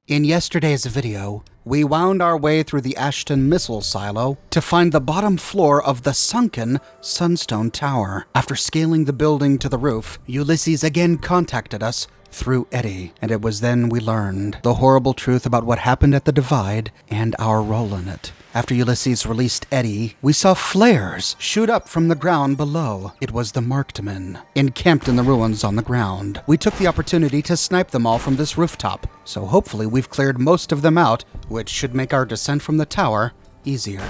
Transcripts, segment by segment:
In yesterday's video, we wound our way through the Ashton missile silo to find the bottom floor of the sunken Sunstone Tower. After scaling the building to the roof, Ulysses again contacted us through Eddie, and it was then we learned the horrible truth about what happened at the Divide and our role in it. After Ulysses released Eddie, we saw flares shoot up from the ground below. It was the marked men, encamped in the ruins on the ground. We took the opportunity to snipe them all from this rooftop, so hopefully we've cleared most of them out, which should make our descent from the tower easier.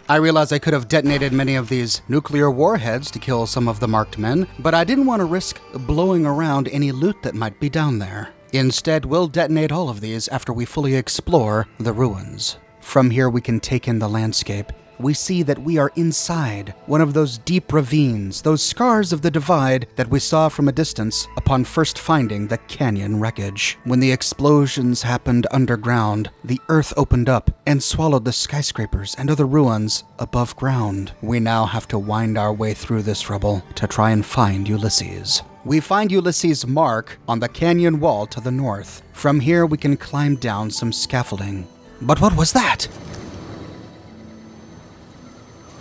I realize I could have detonated many of these nuclear warheads to kill some of the marked men, but I didn't want to risk blowing around any loot that might be down there. Instead, we'll detonate all of these after we fully explore the ruins. From here we can take in the landscape. We see that we are inside one of those deep ravines, those scars of the Divide that we saw from a distance upon first finding the canyon wreckage. When the explosions happened underground, the earth opened up and swallowed the skyscrapers and other ruins above ground. We now have to wind our way through this rubble to try and find Ulysses. We find Ulysses Mark on the canyon wall to the north. From here we can climb down some scaffolding. But what was that?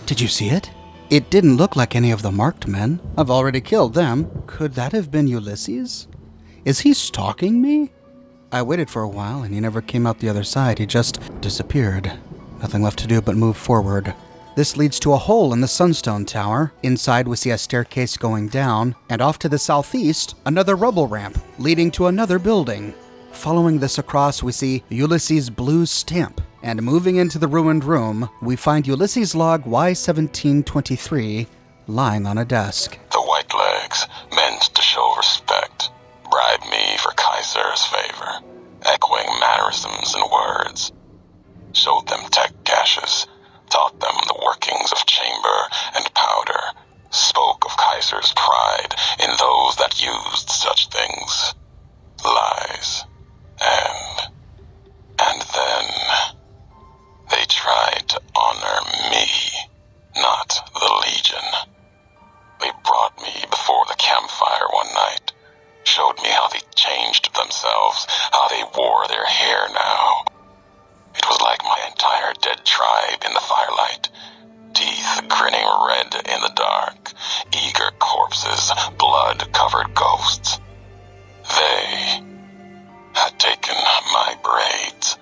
Did you see it? It didn't look like any of the marked men. I've already killed them. Could that have been Ulysses? Is he stalking me? I waited for a while and he never came out the other side. He just disappeared. Nothing left to do but move forward. This leads to a hole in the Sunstone Tower. Inside we see a staircase going down, and off to the southeast, another rubble ramp leading to another building. Following this across, we see Ulysses' blue stamp. And moving into the ruined room, we find Ulysses' log Y1723 lying on a desk. The white legs meant to show respect, bribe me for Kaiser's favor, echoing mannerisms and words. Showed them tech caches, taught them the workings of chamber and powder, spoke of Kaiser's pride in those that used such things. Lies. And then they tried to honor me, not the Legion. They brought me before the campfire one night, showed me how they changed themselves, how they wore their hair now. It was like my entire dead tribe in the firelight, teeth grinning red in the dark, eager corpses, blood-covered ghosts. They had taken my braids,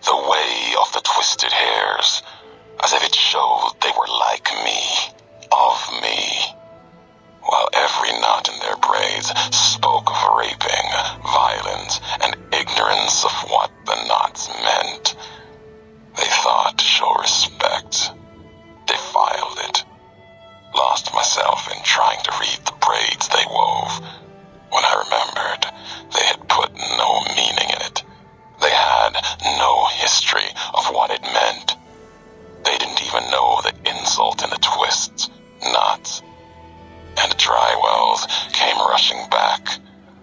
the way of the twisted hairs, as if it showed they were like me, of me, while every knot in their braids spoke of raping, violence, and ignorance of what the knots meant. They thought to show respect, defiled it, lost myself in trying to read the braids they wove. When I remembered, they had put no meaning in it. They had no history of what it meant. They didn't even know the insult in the twists, knots. And dry wells came rushing back.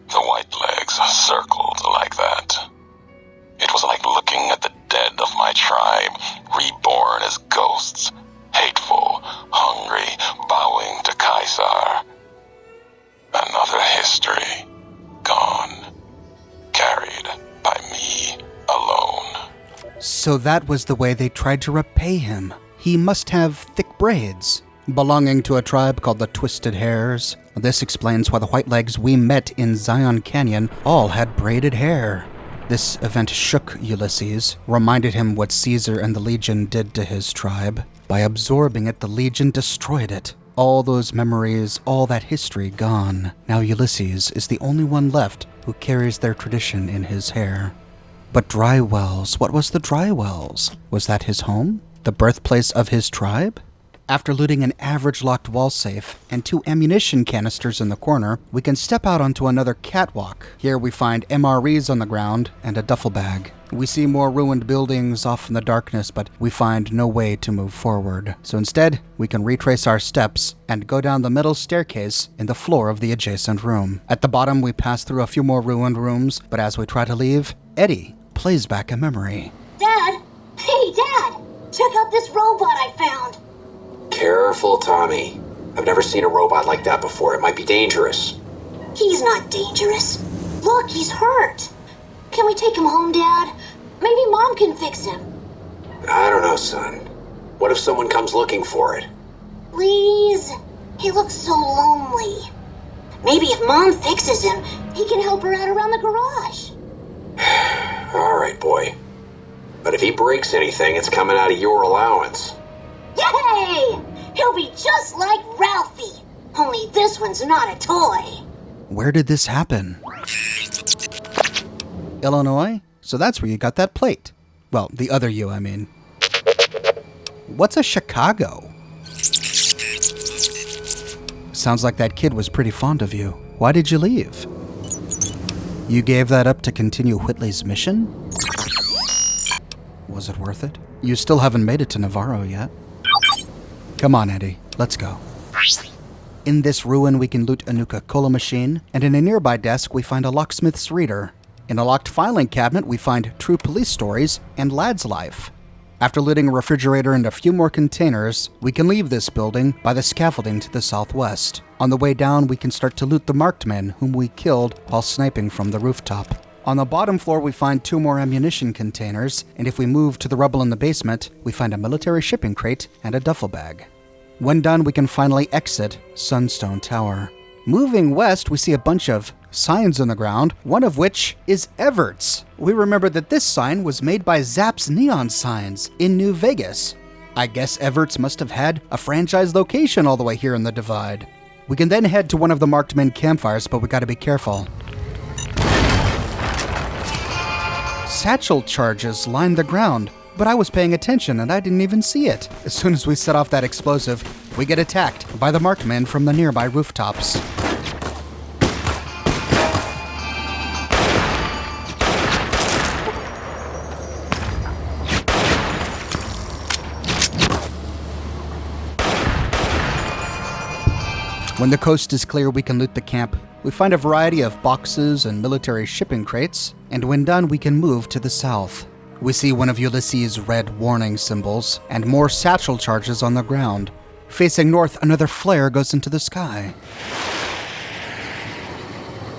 The white legs circled like that. It was like looking at the dead of my tribe, reborn as ghosts, hateful, hungry, bowing to Kaiser. Another history, gone, carried by me alone. So that was the way they tried to repay him. He must have thick braids, belonging to a tribe called the Twisted Hairs. This explains why the white legs we met in Zion Canyon all had braided hair. This event shook Ulysses, reminded him what Caesar and the Legion did to his tribe. By absorbing it, the Legion destroyed it. All those memories, all that history gone. Now Ulysses is the only one left who carries their tradition in his hair. But Dry Wells, what was the Dry Wells? Was that his home? The birthplace of his tribe? After looting an average locked wall safe and 2 ammunition canisters in the corner, we can step out onto another catwalk. Here we find MREs on the ground and a duffel bag. We see more ruined buildings off in the darkness, but we find no way to move forward. So instead, we can retrace our steps and go down the metal staircase in the floor of the adjacent room. At the bottom, we pass through a few more ruined rooms, but as we try to leave, Eddie plays back a memory. Dad! Hey, Dad! Check out this robot I found! Careful, Tommy. I've never seen a robot like that before. It might be dangerous. He's not dangerous. Look, he's hurt. Can we take him home, Dad? Maybe Mom can fix him. I don't know, son. What if someone comes looking for it? Please? He looks so lonely. Maybe if Mom fixes him, he can help her out around the garage. All right, boy. But if he breaks anything, it's coming out of your allowance. Yay! He'll be just like Ralphie. Only this one's not a toy. Where did this happen? Illinois? So that's where you got that plate. Well, the other you, I mean. What's a Chicago? Sounds like that kid was pretty fond of you. Why did you leave? You gave that up to continue Whitley's mission? Was it worth it? You still haven't made it to Navarro yet. Come on, Eddie. Let's go. In this ruin, we can loot a Nuka-Cola machine, and in a nearby desk, we find a locksmith's reader. In a locked filing cabinet, we find true police stories and Lad's life. After looting a refrigerator and a few more containers, we can leave this building by the scaffolding to the southwest. On the way down, we can start to loot the marked men whom we killed while sniping from the rooftop. On the bottom floor, we find 2 more ammunition containers, and if we move to the rubble in the basement, we find a military shipping crate and a duffel bag. When done, we can finally exit Sunstone Tower. Moving west, we see a bunch of signs on the ground, one of which is Evert's. We remember that this sign was made by Zapp's Neon Signs in New Vegas. I guess Evert's must have had a franchise location all the way here in the Divide. We can then head to one of the marked men campfires, but we gotta be careful. Satchel charges line the ground, but I was paying attention and I didn't even see it. As soon as we set off that explosive, we get attacked by the marked men from the nearby rooftops. When the coast is clear, we can loot the camp. We find a variety of boxes and military shipping crates, and when done, we can move to the south. We see one of Ulysses' red warning symbols, and more satchel charges on the ground. Facing north, another flare goes into the sky.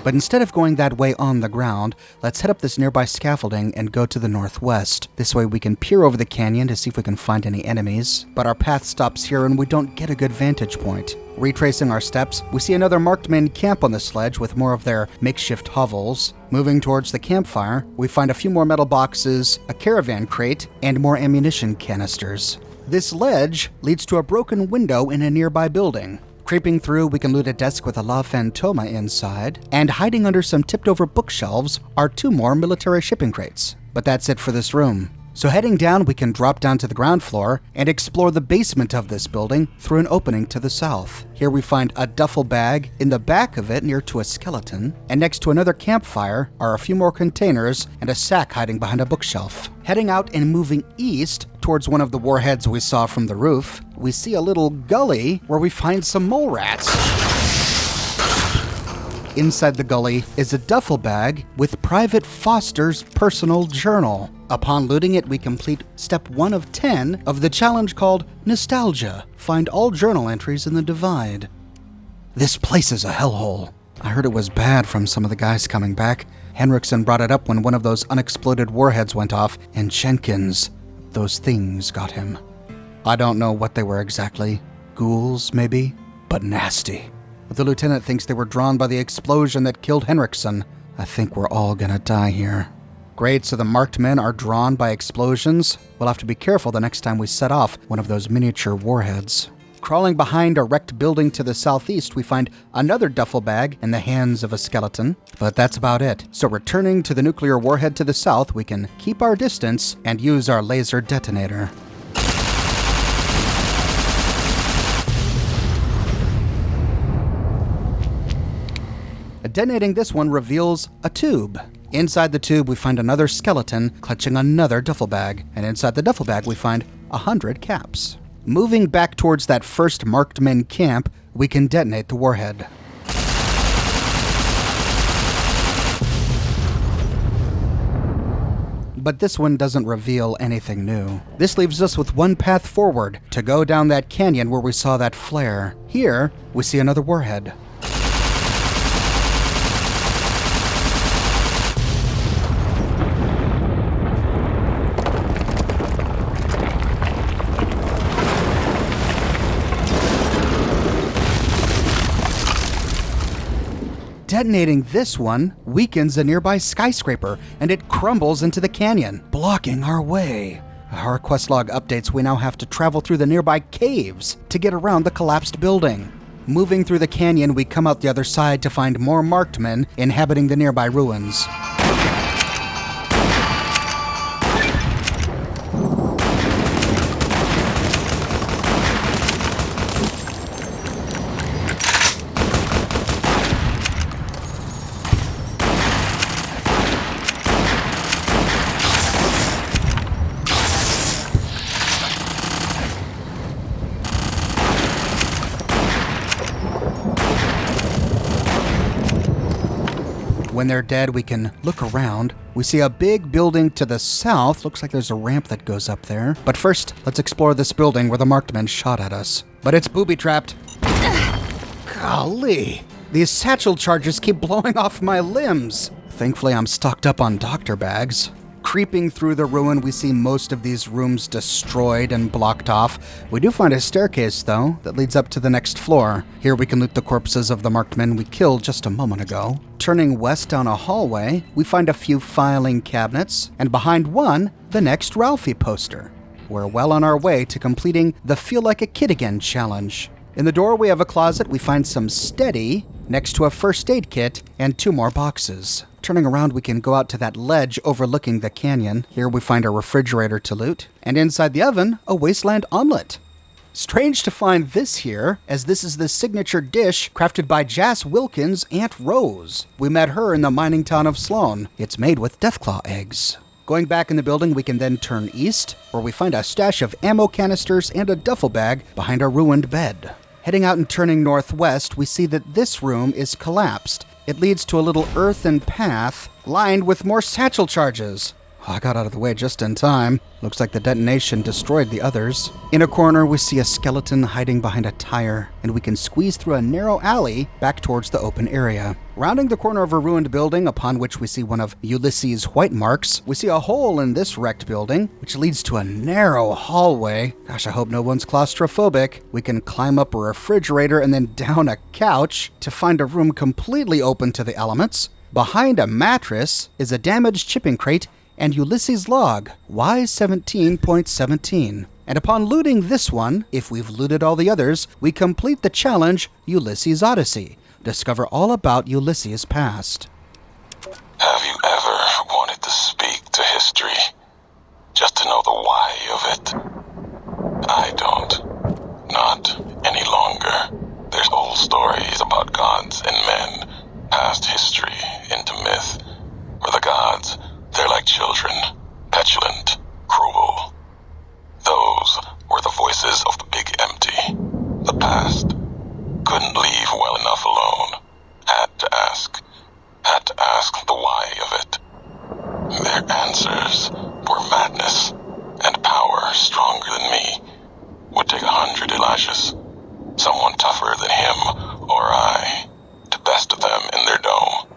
But instead of going that way on the ground, let's head up this nearby scaffolding and go to the northwest. This way we can peer over the canyon to see if we can find any enemies. But our path stops here and we don't get a good vantage point. Retracing our steps, we see another marked men camp on the sledge with more of their makeshift hovels. Moving towards the campfire, we find a few more metal boxes, a caravan crate, and more ammunition canisters. This ledge leads to a broken window in a nearby building. Creeping through, we can loot a desk with a La Fantoma inside, and hiding under some tipped-over bookshelves are 2 more military shipping crates. But that's it for this room. So heading down, we can drop down to the ground floor and explore the basement of this building through an opening to the south. Here we find a duffel bag in the back of it near to a skeleton, and next to another campfire are a few more containers and a sack hiding behind a bookshelf. Heading out and moving east towards one of the warheads we saw from the roof, we see a little gully where we find some mole rats. Inside the gully is a duffel bag with Private Foster's personal journal. Upon looting it, we complete step 1 of 10 of the challenge called Nostalgia. Find all journal entries in the Divide. This place is a hellhole. I heard it was bad from some of the guys coming back. Henriksen brought it up when one of those unexploded warheads went off, and Jenkins, those things got him. I don't know what they were exactly. Ghouls, maybe? But nasty. The lieutenant thinks they were drawn by the explosion that killed Henriksen. I think we're all gonna die here. Great, so the marked men are drawn by explosions? We'll have to be careful the next time we set off one of those miniature warheads. Crawling behind a wrecked building to the southeast, we find another duffel bag in the hands of a skeleton. But that's about it. So returning to the nuclear warhead to the south, we can keep our distance and use our laser detonator. Detonating this one reveals a tube. Inside the tube, we find another skeleton clutching another duffel bag, and inside the duffel bag, we find 100 caps. Moving back towards that first marked men camp, we can detonate the warhead. But this one doesn't reveal anything new. This leaves us with one path forward, to go down that canyon where we saw that flare. Here, we see another warhead. Detonating this one weakens a nearby skyscraper, and it crumbles into the canyon, blocking our way. Our quest log updates we now have to travel through the nearby caves to get around the collapsed building. Moving through the canyon, we come out the other side to find more marked men inhabiting the nearby ruins. When they're dead, we can look around. We see a big building to the south. Looks like there's a ramp that goes up there. But first, let's explore this building where the marked men shot at us. But it's booby-trapped. Golly. These satchel charges keep blowing off my limbs. Thankfully, I'm stocked up on doctor bags. Creeping through the ruin, we see most of these rooms destroyed and blocked off. We do find a staircase, though, that leads up to the next floor. Here we can loot the corpses of the marked men we killed just a moment ago. Turning west down a hallway, we find a few filing cabinets, and behind one, the next Ralphie poster. We're well on our way to completing the Feel Like a Kid Again challenge. In the doorway of a closet, we find some steady, next to a first aid kit, and 2 more boxes. Turning around, we can go out to that ledge overlooking the canyon. Here we find a refrigerator to loot, and inside the oven, a wasteland omelet. Strange to find this here, as this is the signature dish crafted by Jas Wilkins' Aunt Rose. We met her in the mining town of Sloan. It's made with Deathclaw eggs. Going back in the building, we can then turn east, where we find a stash of ammo canisters and a duffel bag behind a ruined bed. Heading out and turning northwest, we see that this room is collapsed. It leads to a little earthen path lined with more satchel charges. I got out of the way just in time. Looks like the detonation destroyed the others. In a corner, we see a skeleton hiding behind a tire, and we can squeeze through a narrow alley back towards the open area. Rounding the corner of a ruined building, upon which we see one of Ulysses' white marks, we see a hole in this wrecked building, which leads to a narrow hallway. Gosh, I hope no one's claustrophobic. We can climb up a refrigerator and then down a couch to find a room completely open to the elements. Behind a mattress is a damaged shipping crate and Ulysses' log, Y17.17. And upon looting this one, if we've looted all the others, we complete the challenge, Ulysses' Odyssey. Discover all about Ulysses' past. Have you ever wanted to speak to history? Just to know the why of it? I don't. Not any longer. There's old stories about gods and men, past history into myth, where the gods, they're like children, petulant, cruel. Those were the voices of the big empty. The past. Couldn't leave well enough alone. Had to ask the why of it. Their answers were madness and power stronger than me. Would take 100 Elishas. Someone tougher than him or I to best of them in their dome.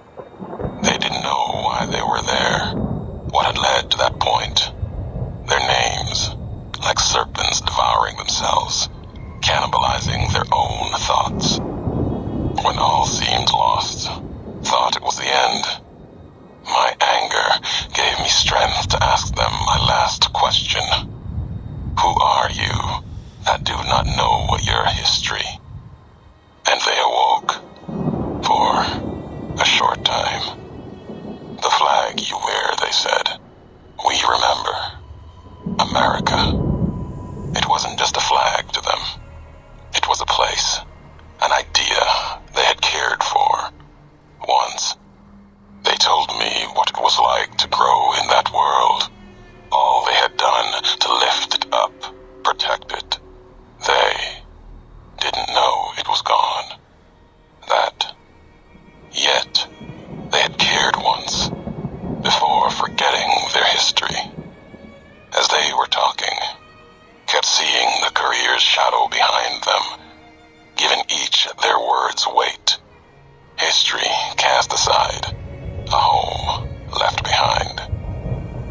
They didn't know why they were there, what had led to that point. Their names, like serpents devouring themselves, cannibalizing their own thoughts. When all seemed lost, thought it was the end. My anger gave me strength to ask them my last question. Who are you that do not know your history? And they awoke. For a short time. The flag you wear, they said. We remember. America. It wasn't just a flag to them. It was a place, an idea they had cared for. Once, they told me what it was like to grow in that world. All they had done to lift it up, protect it. They didn't know it was gone. Yet, they had cared once, before forgetting their history. As they were talking, kept seeing the career's shadow behind them, giving each their words weight. History cast aside, a home left behind.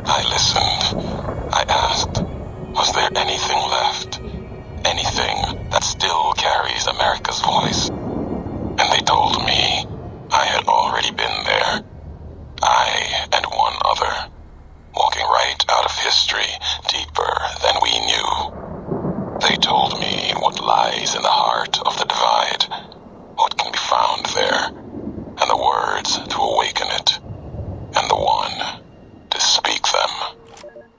I listened. I asked, was there anything left? Anything that still carries America's voice? And they told me, I had already been there. I and one other, walking right out of history, deeper than we knew. They told me what lies in the heart of the divide, what can be found there, and the words to awaken it, and the one to speak them.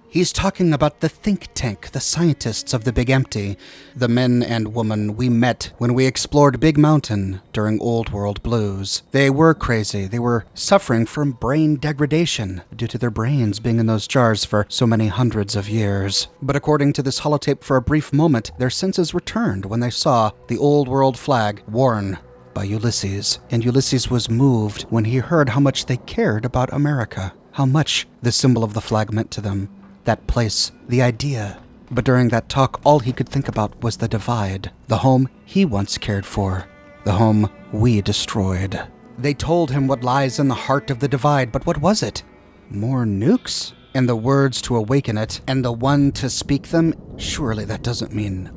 He's talking about the think tank, the scientists of the Big Empty, the men and women we met when we explored Big Mountain during Old World Blues. They were crazy. They were suffering from brain degradation due to their brains being in those jars for so many hundreds of years. But according to this holotape, for a brief moment, their senses returned when they saw the Old World flag worn by Ulysses. And Ulysses was moved when he heard how much they cared about America, how much the symbol of the flag meant to them. That place, the idea. But during that talk, all he could think about was the divide, the home he once cared for, the home we destroyed. They told him what lies in the heart of the divide, but what was it? More nukes? And the words to awaken it, and the one to speak them? Surely that doesn't mean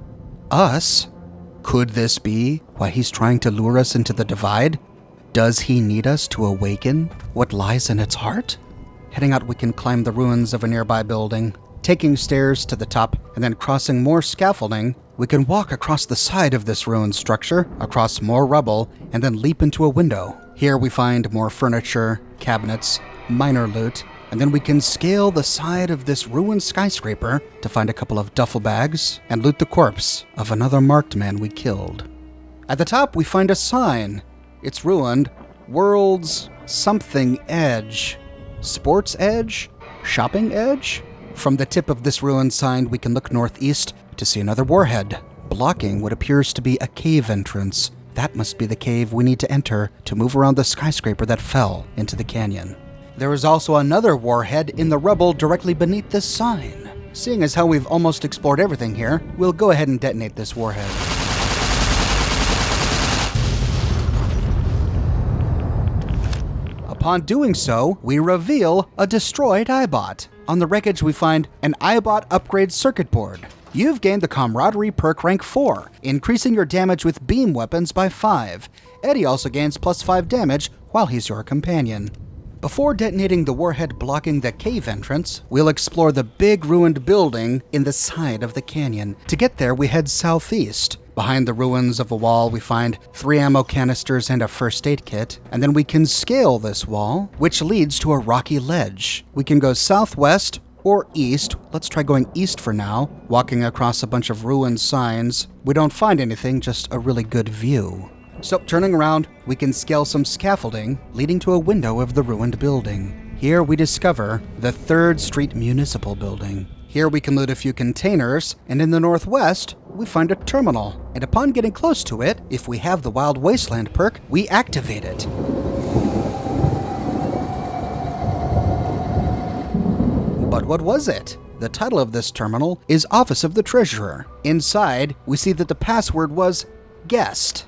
us. Could this be why he's trying to lure us into the divide? Does he need us to awaken what lies in its heart? Heading out, we can climb the ruins of a nearby building. Taking stairs to the top and then crossing more scaffolding, we can walk across the side of this ruined structure, across more rubble, and then leap into a window. Here we find more furniture, cabinets, minor loot, and then we can scale the side of this ruined skyscraper to find a couple of duffel bags and loot the corpse of another marked man we killed. At the top, we find a sign. It's ruined. World's something edge. Sports edge? Shopping edge? From the tip of this ruined sign, we can look northeast to see another warhead, blocking what appears to be a cave entrance. That must be the cave we need to enter to move around the skyscraper that fell into the canyon. There is also another warhead in the rubble directly beneath this sign. Seeing as how we've almost explored everything here, we'll go ahead and detonate this warhead. Upon doing so, we reveal a destroyed Ibot. On the wreckage, we find an Ibot upgrade circuit board. You've gained the Camaraderie perk rank 4, increasing your damage with beam weapons by 5. Eddie also gains plus 5 damage while he's your companion. Before detonating the warhead blocking the cave entrance, we'll explore the big ruined building in the side of the canyon. To get there, we head southeast. Behind the ruins of a wall, we find 3 ammo canisters and a first aid kit, and then we can scale this wall, which leads to a rocky ledge. We can go southwest or east. Let's try going east for now. Walking across a bunch of ruined signs, we don't find anything, just a really good view. So turning around, we can scale some scaffolding, leading to a window of the ruined building. Here we discover the 3rd Street Municipal Building. Here we can loot a few containers, and in the northwest, we find a terminal. And upon getting close to it, if we have the Wild Wasteland perk, we activate it. But what was it? The title of this terminal is Office of the Treasurer. Inside, we see that the password was guest.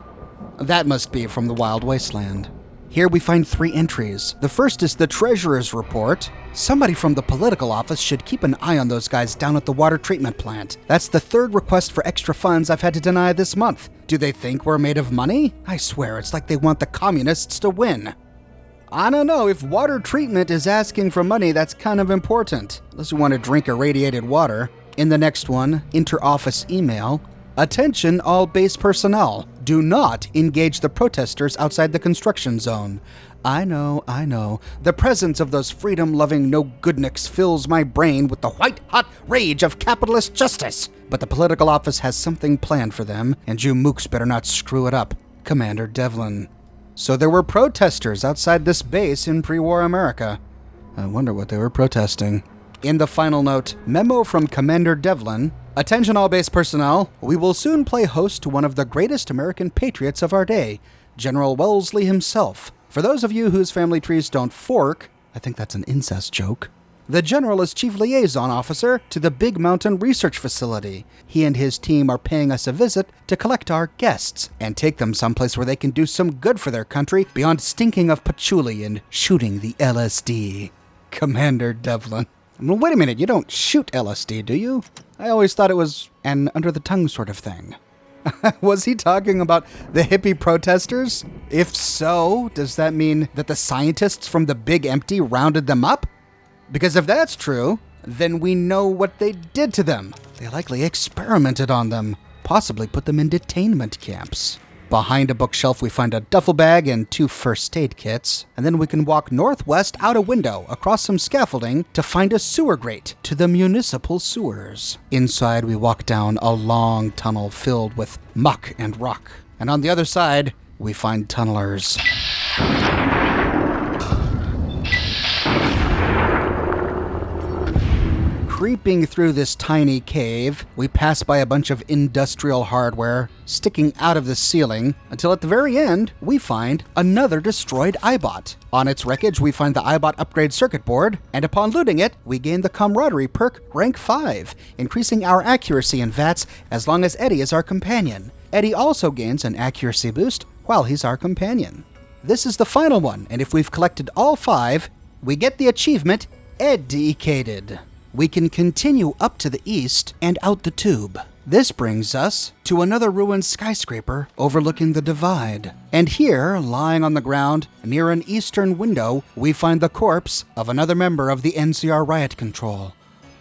That must be from the Wild Wasteland. Here we find 3 entries. The first is the Treasurer's Report. Somebody from the political office should keep an eye on those guys down at the water treatment plant. That's the 3rd request for extra funds I've had to deny this month. Do they think we're made of money? I swear, it's like they want the communists to win. I don't know, if water treatment is asking for money, that's kind of important. Unless you want to drink irradiated water. In the next one, inter-office email. Attention all base personnel. Do not engage the protesters outside the construction zone. I know. The presence of those freedom-loving no-goodniks fills my brain with the white-hot rage of capitalist justice. But the political office has something planned for them, and you mooks better not screw it up. Commander Devlin. So there were protesters outside this base in pre-war America. I wonder what they were protesting. In the final note, memo from Commander Devlin. Attention all base personnel, we will soon play host to one of the greatest American patriots of our day, General Wellesley himself. For those of you whose family trees don't fork, I think that's an incest joke, the General is Chief Liaison Officer to the Big Mountain Research Facility. He and his team are paying us a visit to collect our guests and take them someplace where they can do some good for their country beyond stinking of patchouli and shooting the LSD. Commander Devlin. Well, wait a minute, you don't shoot LSD, do you? I always thought it was an under-the-tongue sort of thing. Was he talking about the hippie protesters? If so, does that mean that the scientists from the Big Empty rounded them up? Because if that's true, then we know what they did to them. They likely experimented on them, possibly put them in detainment camps. Behind a bookshelf, we find a duffel bag and 2 first aid kits, and then we can walk northwest out a window across some scaffolding to find a sewer grate to the municipal sewers. Inside, we walk down a long tunnel filled with muck and rock, and on the other side, we find tunnelers. Creeping through this tiny cave, we pass by a bunch of industrial hardware sticking out of the ceiling until at the very end, we find another destroyed Ibot. On its wreckage, we find the Ibot upgrade circuit board, and upon looting it, we gain the camaraderie perk rank 5, increasing our accuracy in VATS as long as Eddie is our companion. Eddie also gains an accuracy boost while he's our companion. This is the final one, and if we've collected all 5, we get the achievement Educated. We can continue up to the east and out the tube. This brings us to another ruined skyscraper overlooking the divide. And here, lying on the ground near an eastern window, we find the corpse of another member of the NCR Riot Control.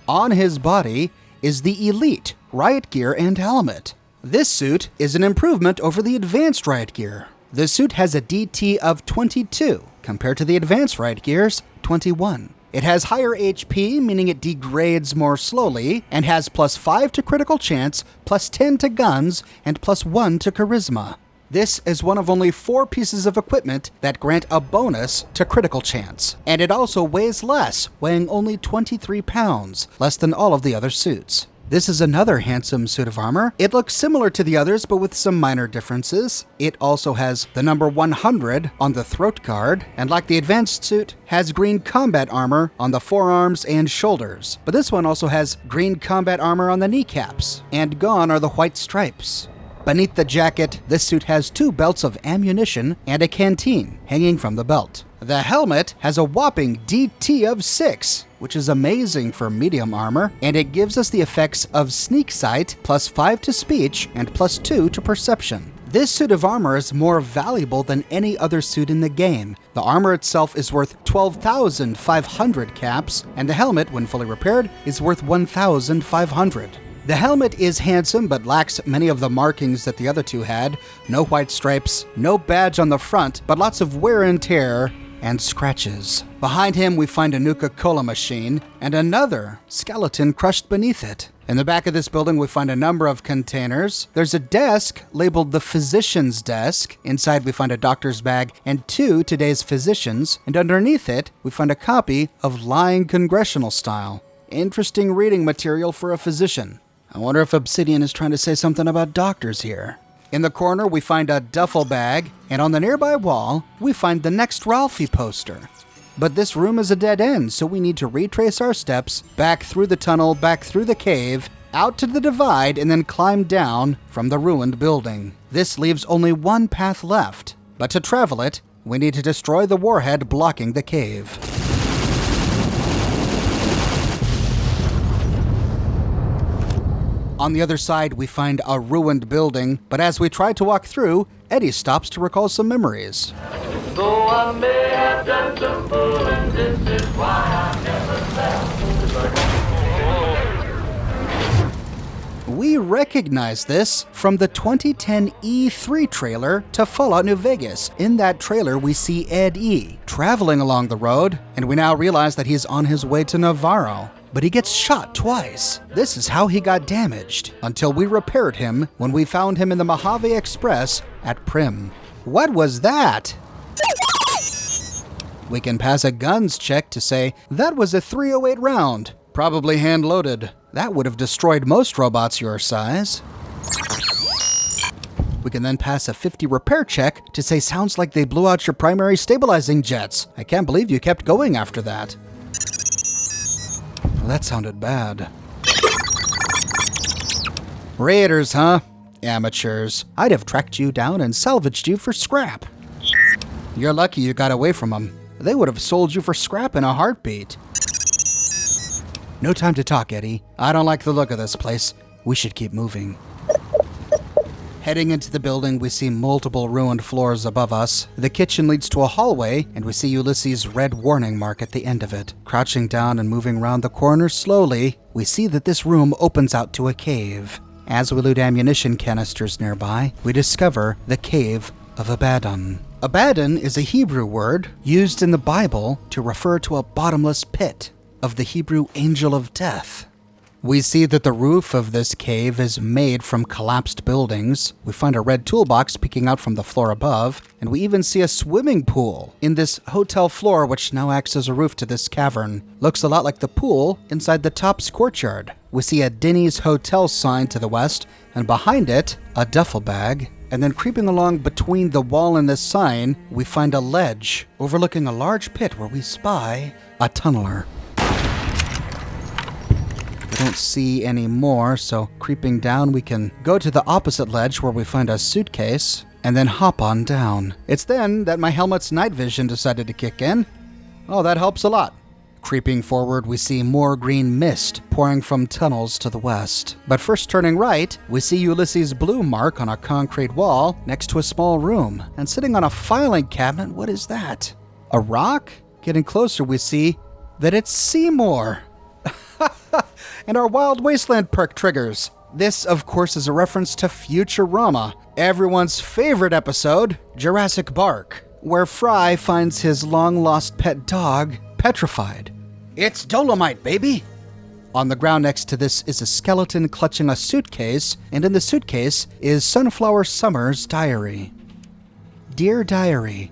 On his body is the elite Riot gear and helmet. This suit is an improvement over the advanced Riot gear. The suit has a DT of 22 compared to the advanced Riot gear's 21. It has higher HP, meaning it degrades more slowly, and has +5 to critical chance, +10 to guns, and +1 to charisma. This is one of only 4 pieces of equipment that grant a bonus to critical chance, and it also weighs less, weighing only 23 pounds, less than all of the other suits. This is another handsome suit of armor. It looks similar to the others, but with some minor differences. It also has the number 100 on the throat guard, and like the advanced suit, has green combat armor on the forearms and shoulders. But this one also has green combat armor on the kneecaps, and gone are the white stripes. Beneath the jacket, this suit has 2 belts of ammunition and a canteen hanging from the belt. The helmet has a whopping DT of 6, which is amazing for medium armor, and it gives us the effects of sneak sight, +5 to speech, and +2 to perception. This suit of armor is more valuable than any other suit in the game. The armor itself is worth 12,500 caps, and the helmet, when fully repaired, is worth 1,500. The helmet is handsome but lacks many of the markings that the other 2 had. No white stripes, no badge on the front, but lots of wear and tear and scratches. Behind him, we find a Nuka-Cola machine and another skeleton crushed beneath it. In the back of this building, we find a number of containers. There's a desk labeled the physician's desk. Inside, we find a doctor's bag and 2 today's physicians, and underneath it, we find a copy of Lying Congressional Style. Interesting reading material for a physician. I wonder if Obsidian is trying to say something about doctors here. In the corner, we find a duffel bag, and on the nearby wall, we find the Next Ralphie poster. But this room is a dead end, so we need to retrace our steps back through the tunnel, back through the cave, out to the divide, and then climb down from the ruined building. This leaves only one path left, but to travel it, we need to destroy the warhead blocking the cave. On the other side, we find a ruined building, but as we try to walk through, Eddie stops to recall some memories. Though I may have done some fooling, this is why I never fell. We recognize this from the 2010 E3 trailer to Fallout New Vegas. In that trailer, we see Ed E. traveling along the road, and we now realize that he's on his way to Navarro. But he gets shot twice. This is how he got damaged, until we repaired him when we found him in the Mojave Express at Prim. What was that? We can pass a guns check to say, that was a 308 round, probably hand-loaded. That would have destroyed most robots your size. We can then pass a 50 repair check to say, sounds like they blew out your primary stabilizing jets. I can't believe you kept going after that. Well, that sounded bad. Raiders, huh? Amateurs. I'd have tracked you down and salvaged you for scrap. You're lucky you got away from them. They would have sold you for scrap in a heartbeat. No time to talk, Eddie. I don't like the look of this place. We should keep moving. Heading into the building, we see multiple ruined floors above us. The kitchen leads to a hallway, and we see Ulysses' red warning mark at the end of it. Crouching down and moving around the corner slowly, we see that this room opens out to a cave. As we loot ammunition canisters nearby, we discover the Cave of Abaddon. Abaddon is a Hebrew word used in the Bible to refer to a bottomless pit of the Hebrew angel of death. We see that the roof of this cave is made from collapsed buildings. We find a red toolbox peeking out from the floor above, and we even see a swimming pool in this hotel floor, which now acts as a roof to this cavern. Looks a lot like the pool inside the Top's courtyard. We see a Denny's Hotel sign to the west, and behind it, a duffel bag. And then creeping along between the wall and this sign, we find a ledge overlooking a large pit where we spy a tunneler. We don't see any more, so creeping down, we can go to the opposite ledge where we find a suitcase and then hop on down. It's then that my helmet's night vision decided to kick in. Oh, that helps a lot. Creeping forward, we see more green mist pouring from tunnels to the west. But first turning right, we see Ulysses' blue mark on a concrete wall next to a small room. And sitting on a filing cabinet, what is that? A rock? Getting closer, we see that it's Seymour. And our Wild Wasteland perk triggers. This, of course, is a reference to Futurama, everyone's favorite episode, Jurassic Bark, where Fry finds his long-lost pet dog petrified. It's Dolomite, baby! On the ground next to this is a skeleton clutching a suitcase, and in the suitcase is Sunflower Summer's diary. Dear Diary,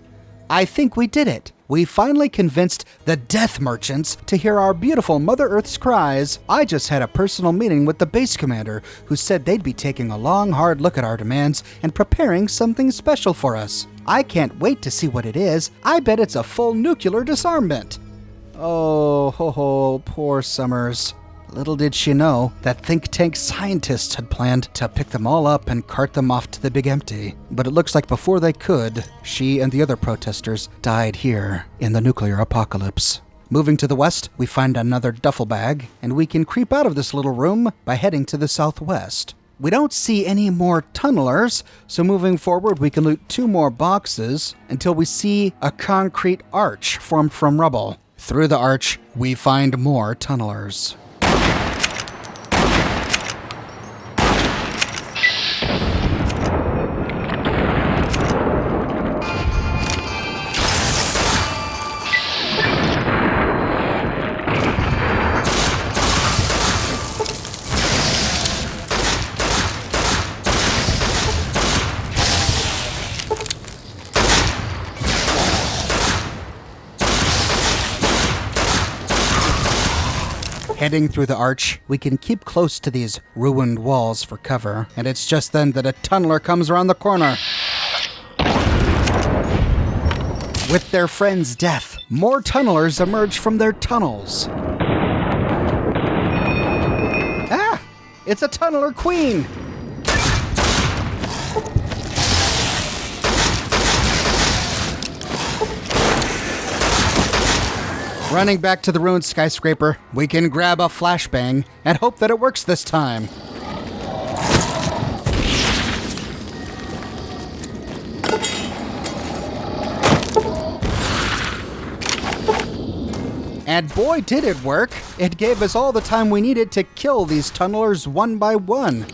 I think we did it. We finally convinced the death merchants to hear our beautiful Mother Earth's cries. I just had a personal meeting with the base commander, who said they'd be taking a long, hard look at our demands and preparing something special for us. I can't wait to see what it is. I bet it's a full nuclear disarmament. Oh, ho ho, poor Summers. Little did she know that think tank scientists had planned to pick them all up and cart them off to the Big Empty. But it looks like before they could, she and the other protesters died here in the nuclear apocalypse. Moving to the west, we find another duffel bag, and we can creep out of this little room by heading to the southwest. We don't see any more tunnelers, so moving forward we can loot 2 more boxes until we see a concrete arch formed from rubble. Through the arch, we find more tunnelers. Heading through the arch, we can keep close to these ruined walls for cover, and it's just then that a tunneler comes around the corner. With their friend's death, more tunnelers emerge from their tunnels. Ah! It's a tunneler queen! Running back to the ruined skyscraper, we can grab a flashbang and hope that it works this time. And boy, did it work! It gave us all the time we needed to kill these tunnelers one by one.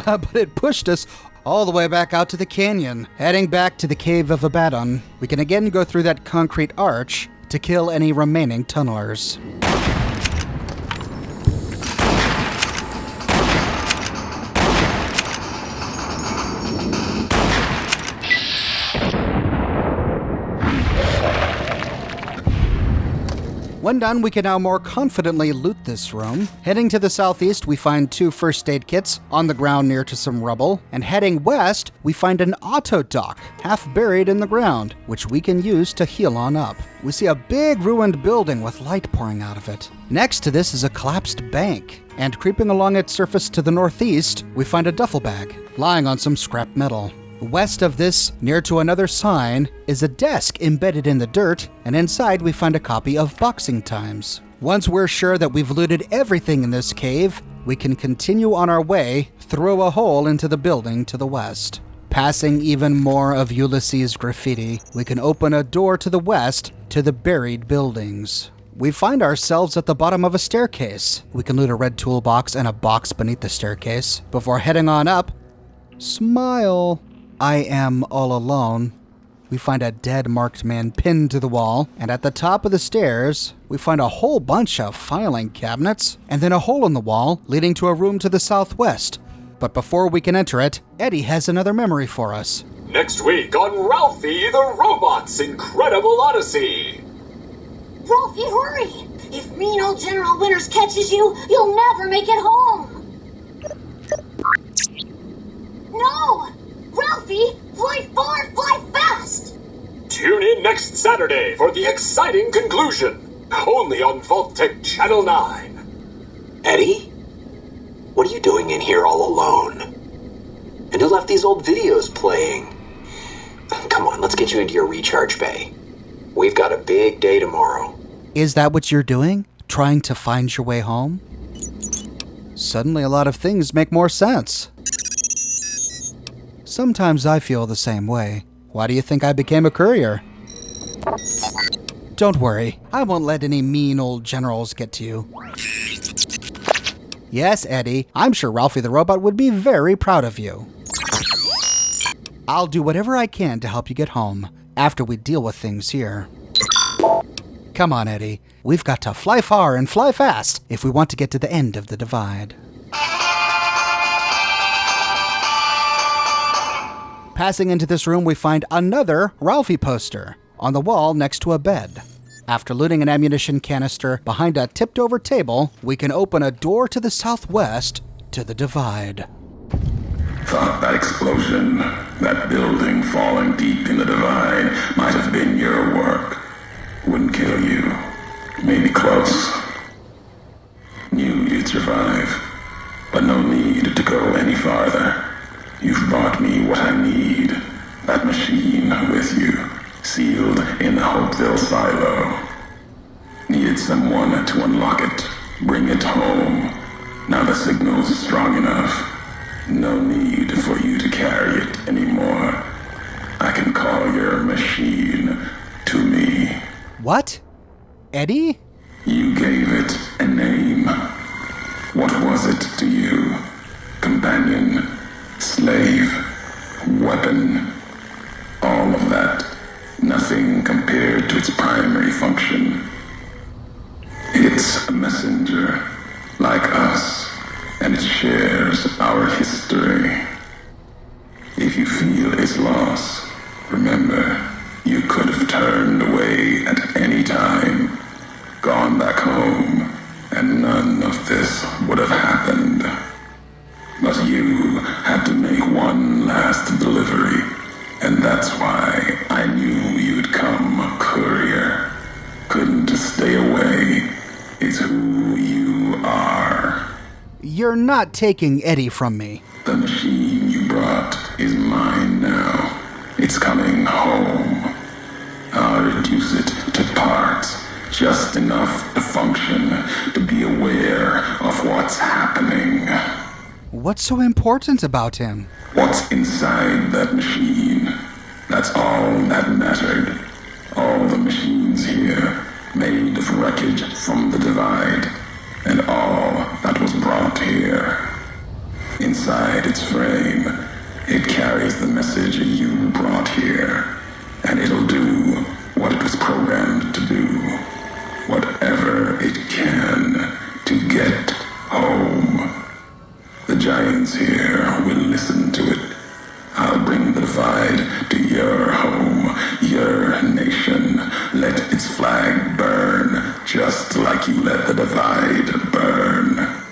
but it pushed us all the way back out to the canyon. Heading back to the cave of Abaddon, we can again go through that concrete arch to kill any remaining tunnelers. When done, we can now more confidently loot this room. Heading to the southeast, we find 2 first aid kits on the ground near to some rubble. And heading west, we find an auto dock, half buried in the ground, which we can use to heal on up. We see a big ruined building with light pouring out of it. Next to this is a collapsed bank. And creeping along its surface to the northeast, we find a duffel bag, lying on some scrap metal. West of this, near to another sign, is a desk embedded in the dirt, and inside we find a copy of Boxing Times. Once we're sure that we've looted everything in this cave, we can continue on our way through a hole into the building to the west. Passing even more of Ulysses' graffiti, we can open a door to the west to the buried buildings. We find ourselves at the bottom of a staircase. We can loot a red toolbox and a box beneath the staircase. Before heading on up, smile. I am all alone. We find a dead marked man pinned to the wall, and at the top of the stairs, we find a whole bunch of filing cabinets, and then a hole in the wall leading to a room to the southwest. But before we can enter it, Eddie has another memory for us. Next week on Ralphie the Robot's Incredible Odyssey. Ralphie, hurry! If mean old General Winters catches you, you'll never make it home! No! Ralphie, fly far, fly fast! Tune in next Saturday for the exciting conclusion. Only on Vault-Tec Channel 9. Eddie? What are you doing in here all alone? And who left these old videos playing? Come on, let's get you into your recharge bay. We've got a big day tomorrow. Is that what you're doing? Trying to find your way home? Suddenly a lot of things make more sense. Sometimes I feel the same way. Why do you think I became a courier? Don't worry, I won't let any mean old generals get to you. Yes, Eddie, I'm sure Ralphie the Robot would be very proud of you. I'll do whatever I can to help you get home, after we deal with things here. Come on, Eddie. We've got to fly far and fly fast if we want to get to the end of the divide. Passing into this room, we find another Ralphie poster on the wall next to a bed. After looting an ammunition canister behind a tipped-over table, we can open a door to the southwest to the divide. Thought that explosion, that building falling deep in the divide, might have been your work. Wouldn't kill you. Maybe close. Knew you'd survive, but no need to go any farther. You've brought me what I need. That machine with you, sealed in the Hopeville silo. Needed someone to unlock it, bring it home. Now the signal's strong enough. No need for you to carry it anymore. I can call your machine to me. What? Eddie? You gave it a name. What was it to you? Companion? Slave, weapon, all of that, nothing compared to its primary function. It's a messenger, like us, and it shares our history. If you feel its loss, remember, you could have turned away at any time, gone back home, and none of this would have happened. But you had to make one last delivery, and that's why I knew you'd come, courier. Couldn't stay away. It's who you are. You're not taking Eddie from me. The machine you brought is mine now. It's coming home. I'll reduce it to parts, just enough to function, to be aware of what's happening. What's so important about him? What's inside that machine? That's all that mattered. All the machines here, made of wreckage from the divide, and all that was brought here. Inside its frame, it carries the message you brought here, and it'll do what it was programmed to do. Whatever it can to get home. The giants here will listen to it. I'll bring the divide to your home, your nation. Let its flag burn, just like you let the divide burn.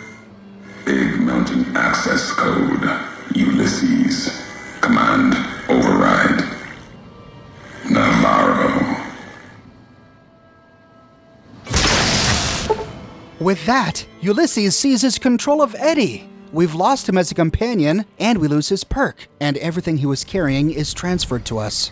Big Mountain Access Code, Ulysses. Command override. Navarro. With that, Ulysses seizes control of Eddie. We've lost him as a companion, and we lose his perk, and everything he was carrying is transferred to us.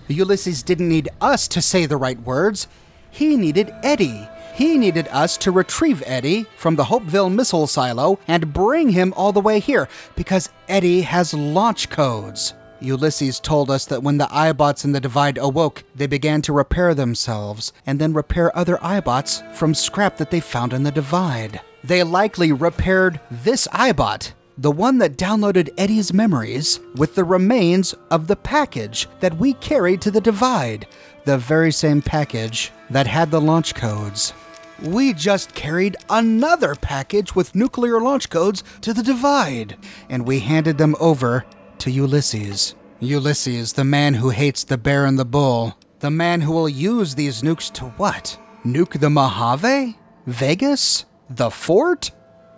Ulysses didn't need us to say the right words. He needed Eddie. He needed us to retrieve Eddie from the Hopeville missile silo and bring him all the way here, because Eddie has launch codes. Ulysses told us that when the Ibots in the Divide awoke, they began to repair themselves, and then repair other Ibots from scrap that they found in the Divide. They likely repaired this Ibot, the one that downloaded Eddie's memories, with the remains of the package that we carried to the Divide, the very same package that had the launch codes. We just carried another package with nuclear launch codes to the Divide, and we handed them over to Ulysses. Ulysses, the man who hates the bear and the bull. The man who will use these nukes to what? Nuke the Mojave? Vegas? The fort?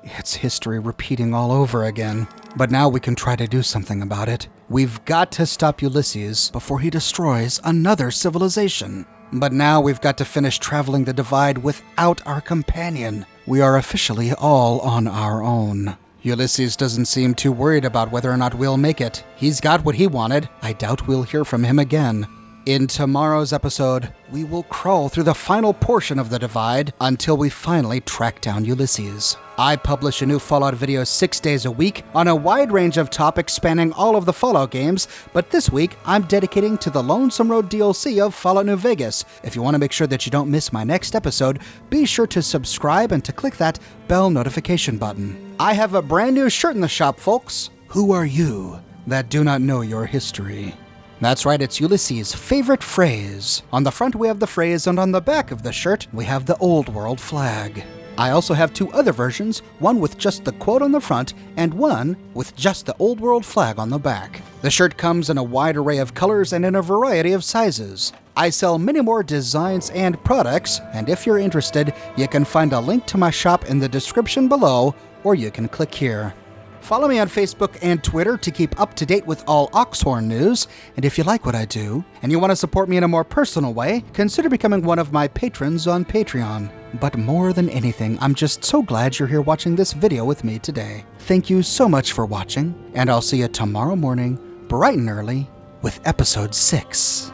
It's history repeating all over again. But now we can try to do something about it. We've got to stop Ulysses before he destroys another civilization. But now we've got to finish traveling the Divide without our companion. We are officially all on our own. Ulysses doesn't seem too worried about whether or not we'll make it. He's got what he wanted. I doubt we'll hear from him again. In tomorrow's episode, we will crawl through the final portion of the Divide until we finally track down Ulysses. I publish a new Fallout video 6 days a week on a wide range of topics spanning all of the Fallout games, but this week I'm dedicating to the Lonesome Road DLC of Fallout New Vegas. If you want to make sure that you don't miss my next episode, be sure to subscribe and to click that bell notification button. I have a brand new shirt in the shop, folks. Who are you that do not know your history? That's right, it's Ulysses' favorite phrase. On the front we have the phrase, and on the back of the shirt we have the Old World flag. I also have two other versions, one with just the quote on the front, and one with just the Old World flag on the back. The shirt comes in a wide array of colors and in a variety of sizes. I sell many more designs and products, and if you're interested, you can find a link to my shop in the description below, or you can click here. Follow me on Facebook and Twitter to keep up to date with all Oxhorn news, and if you like what I do, and you want to support me in a more personal way, consider becoming one of my patrons on Patreon. But more than anything, I'm just so glad you're here watching this video with me today. Thank you so much for watching, and I'll see you tomorrow morning, bright and early, with episode 6.